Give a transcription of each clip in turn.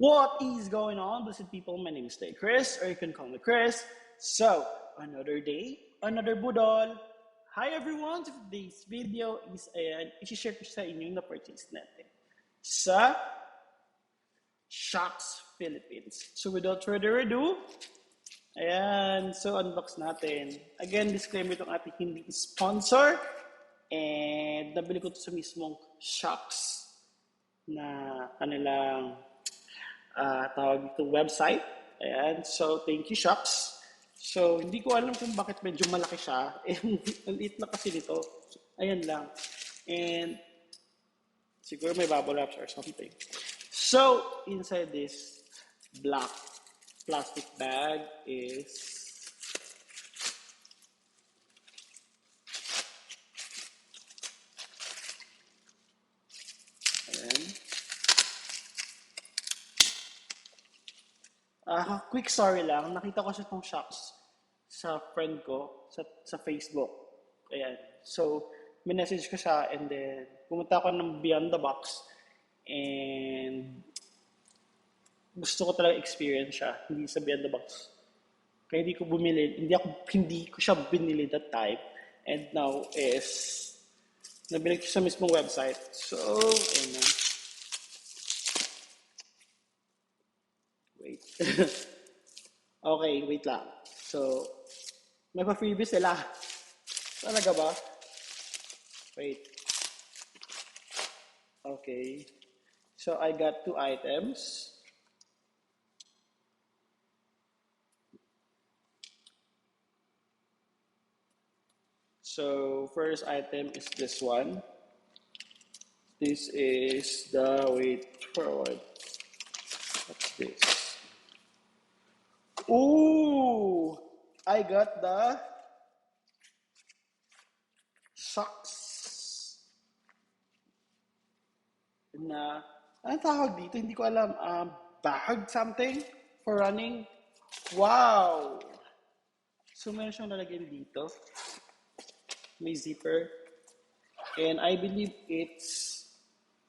What is going on, blessed people? My name is Day Chris, or you can call me Chris. So, another day, another budol. Hi everyone! So today's video is, i-share ko sa inyo yung na-purchase natin sa Shocks Philippines. So, without further ado, so unbox natin. Again, disclaimer itong ating hindi sponsor. And nabili ko ito sa mismong Shocks na kanilang tawag itong website. So thank you Shocks. So hindi ko alam kung bakit medyo malaki siya. Ang liit na kasi nito. Ayan lang. And siguro may bubble wraps or something. So inside this black plastic bag is quick story lang, nakita ko sa itong Shocks sa friend ko sa Facebook. Ayan. So, minessage ko siya and then pumunta ako ng Beyond the Box and gusto ko talaga experience siya, hindi sa Beyond the Box. Kaya hindi ko siya binili that time. And now is nabili ko sa mismong website. So, ayun na. Wait. Okay, wait lang. So, may pa-freebie sila. Talaga ba? Wait. Okay. So, I got 2 items. So, first item is this one. This is the, wait for what? What's this? Ooh! I got the Shocks na, anong tawag dito? Hindi ko alam. Bag something for running. Wow! So, meron siyang nalagyan dito. May zipper. And I believe it's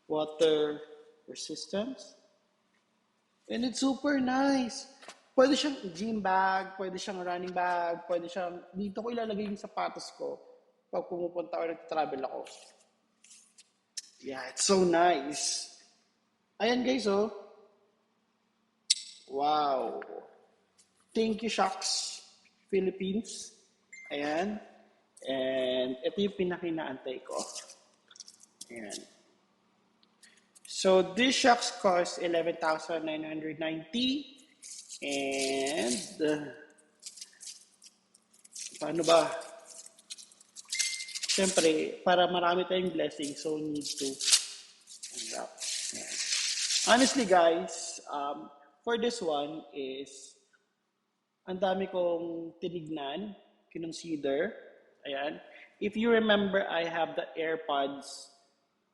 water resistant. And it's super nice. Pwede siyang gym bag, pwede siyang running bag, pwede siyang, dito ko ilalagay yung sapatos ko pag pumupunta o nag-travel ako. Yeah, it's so nice. Ayan guys, oh. Wow. Thank you, Shocks Philippines. Ayan. And ito yung pinakinaantay ko. Ayan. So, this Shocks cost 11,990. And, paano ba? Siyempre, para marami tayong blessing, so need to unwrap. Ayan. Honestly, guys, for this one is, ang dami kong tinignan, kinonsider. Ayan. If you remember, I have the AirPods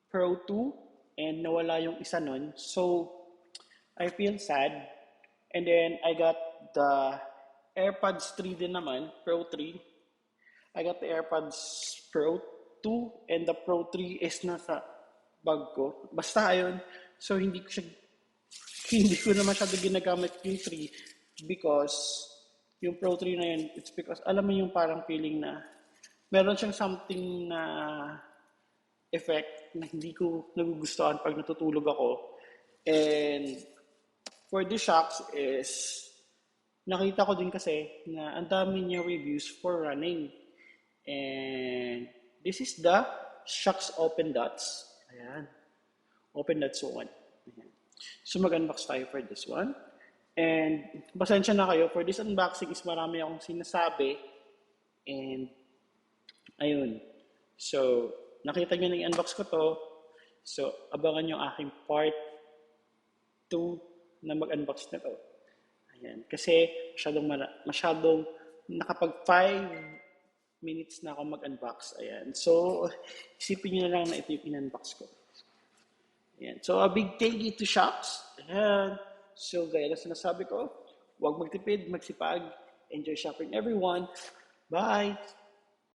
Pro 2 and nawala yung isa nun. So, I feel sad. And then, I got the AirPods 3 din naman, Pro 3. I got the AirPods Pro 2 and the Pro 3 is nasa bag ko. Basta ayun. So, hindi ko na masyado ginagamit yung 3 because yung Pro 3 na yun, it's because, alam mo yung parang feeling na meron siyang something na effect na hindi ko nagugustuhan pag natutulog ako. And for the Shocks is, nakita ko din kasi na ang dami niya reviews for running. And this is the Shocks Open Dots. Ayan. Open Dots 1. Ayan. So mag-unbox tayo for this one. And pasensya na kayo, for this unboxing is marami akong sinasabi. And ayun. So, nakita nyo na i-unbox ko to. So, abangan yung aking part 2 na mag-unbox na to. Ayan. Kasi masyadong nakapag 5 minutes na ako mag-unbox. Ayan. So, isipin nyo na lang na ito yung in-unbox ko. Ayan. So, a big thank you to Shocks. Ayan. So, gaya na sinasabi ko, huwag magtipid, magsipag. Enjoy shopping everyone. Bye!